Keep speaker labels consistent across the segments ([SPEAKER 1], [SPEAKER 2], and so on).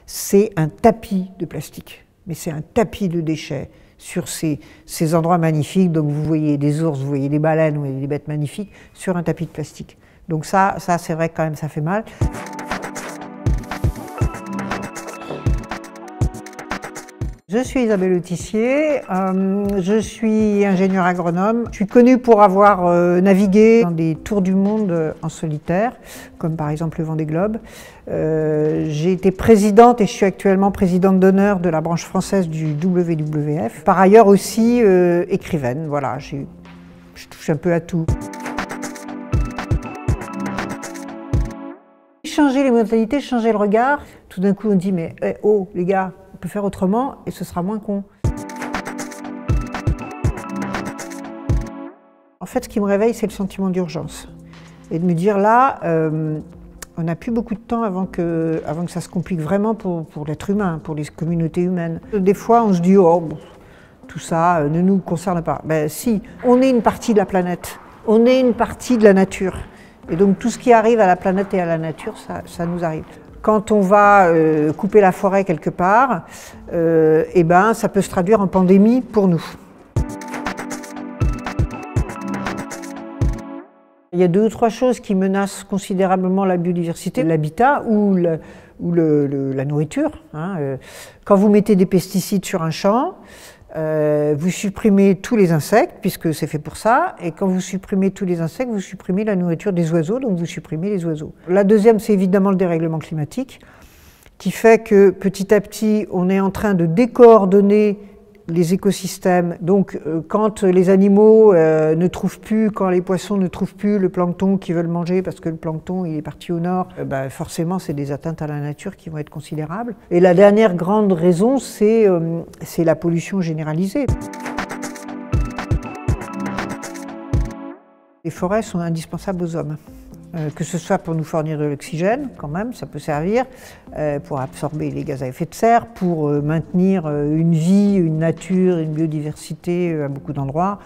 [SPEAKER 1] c'est un tapis de plastique. Mais c'est un tapis de déchets sur ces endroits magnifiques. Donc vous voyez des ours, vous voyez des baleines, vous voyez des bêtes magnifiques sur un tapis de plastique. Donc ça c'est vrai que quand même ça fait mal. Je suis Isabelle Autissier, je suis ingénieure agronome. Je suis connue pour avoir navigué dans des tours du monde en solitaire, comme par exemple le Vendée Globe. J'ai été présidente et je suis actuellement présidente d'honneur de la branche française du WWF. Par ailleurs aussi écrivaine, voilà, je touche un peu à tout. Changer les modalités, changer le regard, tout d'un coup on dit mais oh les gars, on peut faire autrement et ce sera moins con. En fait ce qui me réveille c'est le sentiment d'urgence et de me dire là on n'a plus beaucoup de temps avant que ça se complique vraiment pour l'être humain, pour les communautés humaines. Des fois on se dit oh bon, tout ça ne nous concerne pas. Ben si, on est une partie de la planète, on est une partie de la nature. Et donc tout ce qui arrive à la planète et à la nature, ça nous arrive. Quand on va couper la forêt quelque part, eh ben, ça peut se traduire en pandémie pour nous. Il y a 2 ou 3 choses qui menacent considérablement la biodiversité, l'habitat ou la nourriture. Hein. Quand vous mettez des pesticides sur un champ, vous supprimez tous les insectes, puisque c'est fait pour ça, et quand vous supprimez tous les insectes, vous supprimez la nourriture des oiseaux, donc vous supprimez les oiseaux. La deuxième, c'est évidemment le dérèglement climatique, qui fait que petit à petit, on est en train de décoordonner les écosystèmes. Donc quand les animaux ne trouvent plus, quand les poissons ne trouvent plus le plancton qu'ils veulent manger parce que le plancton il est parti au nord, forcément c'est des atteintes à la nature qui vont être considérables. Et la dernière grande raison c'est la pollution généralisée. Les forêts sont indispensables aux hommes. Que ce soit pour nous fournir de l'oxygène, quand même, ça peut servir, pour absorber les gaz à effet de serre, pour maintenir une vie, une nature, une biodiversité à beaucoup d'endroits,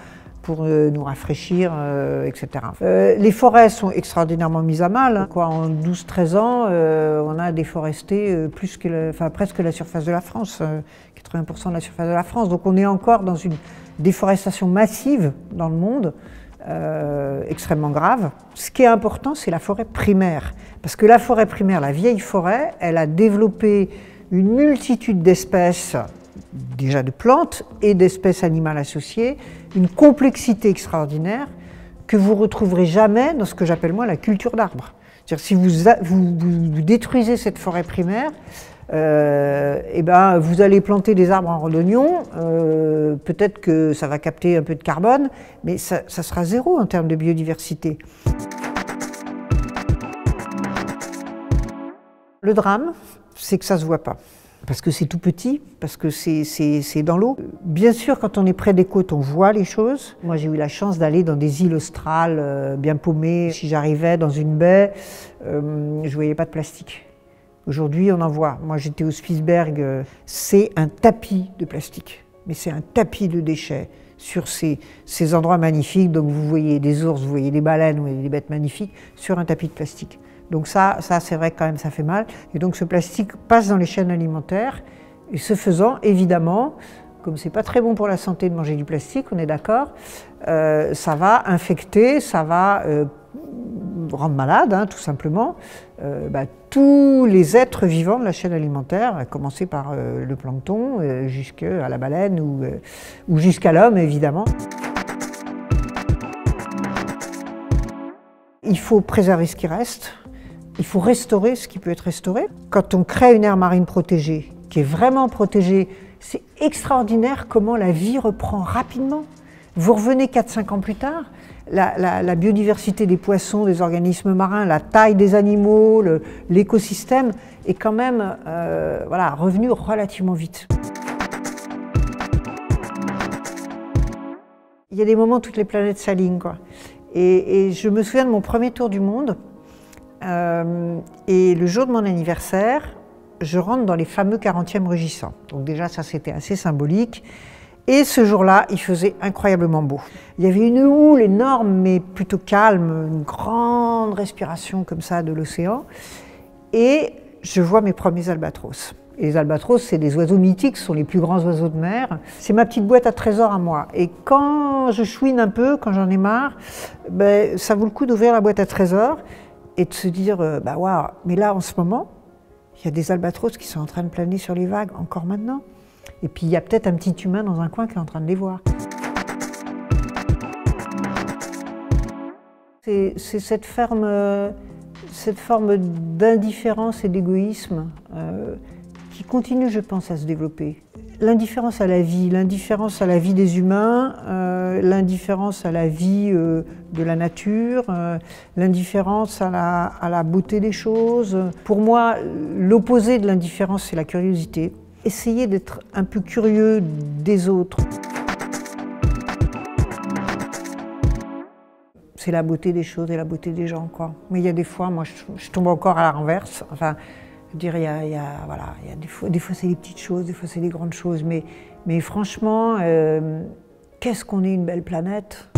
[SPEAKER 1] pour nous rafraîchir, etc. Les forêts sont extraordinairement mises à mal. Hein. En 12-13 ans, on a déforesté presque la surface de la France, 80% de la surface de la France. Donc on est encore dans une déforestation massive dans le monde. Extrêmement grave. Ce qui est important, c'est la forêt primaire. Parce que la forêt primaire, la vieille forêt, elle a développé une multitude d'espèces, déjà de plantes et d'espèces animales associées, une complexité extraordinaire que vous ne retrouverez jamais dans ce que j'appelle moi la culture d'arbres. C'est-à-dire si vous détruisez cette forêt primaire, vous allez planter des arbres en rhodognon, peut-être que ça va capter un peu de carbone, mais ça sera zéro en termes de biodiversité. Le drame, c'est que ça ne se voit pas, parce que c'est tout petit, parce que c'est dans l'eau. Bien sûr, quand on est près des côtes, on voit les choses. Moi, j'ai eu la chance d'aller dans des îles australes bien paumées. Si j'arrivais dans une baie, je ne voyais pas de plastique. Aujourd'hui, on en voit. Moi, j'étais au Spitzberg, c'est un tapis de plastique, mais c'est un tapis de déchets sur ces endroits magnifiques. Donc, vous voyez des ours, vous voyez des baleines, vous voyez des bêtes magnifiques sur un tapis de plastique. Donc ça c'est vrai que quand même, ça fait mal. Et donc, ce plastique passe dans les chaînes alimentaires. Et ce faisant, évidemment, comme c'est pas très bon pour la santé de manger du plastique, on est d'accord, ça va infecter, ça va rendre malade, hein, tout simplement, tous les êtres vivants de la chaîne alimentaire, à commencer par le plancton, jusqu'à la baleine ou jusqu'à l'homme, évidemment. Il faut préserver ce qui reste, il faut restaurer ce qui peut être restauré. Quand on crée une aire marine protégée, qui est vraiment protégée, c'est extraordinaire comment la vie reprend rapidement. Vous revenez 4-5 ans plus tard, la biodiversité des poissons, des organismes marins, la taille des animaux, l'écosystème est quand même revenu relativement vite. Il y a des moments où toutes les planètes s'alignent, quoi. Et je me souviens de mon premier tour du monde, et le jour de mon anniversaire, je rentre dans les fameux 40e rugissants. Donc déjà, ça c'était assez symbolique. Et ce jour-là, il faisait incroyablement beau. Il y avait une houle énorme, mais plutôt calme, une grande respiration comme ça de l'océan. Et je vois mes premiers albatros. Et les albatros, c'est des oiseaux mythiques, ce sont les plus grands oiseaux de mer. C'est ma petite boîte à trésors à moi. Et quand je chouine un peu, quand j'en ai marre, ben, ça vaut le coup d'ouvrir la boîte à trésors et de se dire, bah waouh, mais là en ce moment, il y a des albatros qui sont en train de planer sur les vagues, encore maintenant. Et puis il y a peut-être un petit humain dans un coin qui est en train de les voir. C'est cette forme d'indifférence et d'égoïsme qui continue, je pense, à se développer. L'indifférence à la vie des humains, l'indifférence à la vie de la nature, l'indifférence à la beauté des choses. Pour moi, l'opposé de l'indifférence, c'est la curiosité. Essayer d'être un peu curieux des autres. C'est la beauté des choses et la beauté des gens, quoi. Mais il y a des fois, moi, je tombe encore à la renverse. Enfin, je dirais, voilà, il y a des fois c'est des petites choses, des fois c'est des grandes choses. Mais franchement, qu'est-ce qu'on est une belle planète.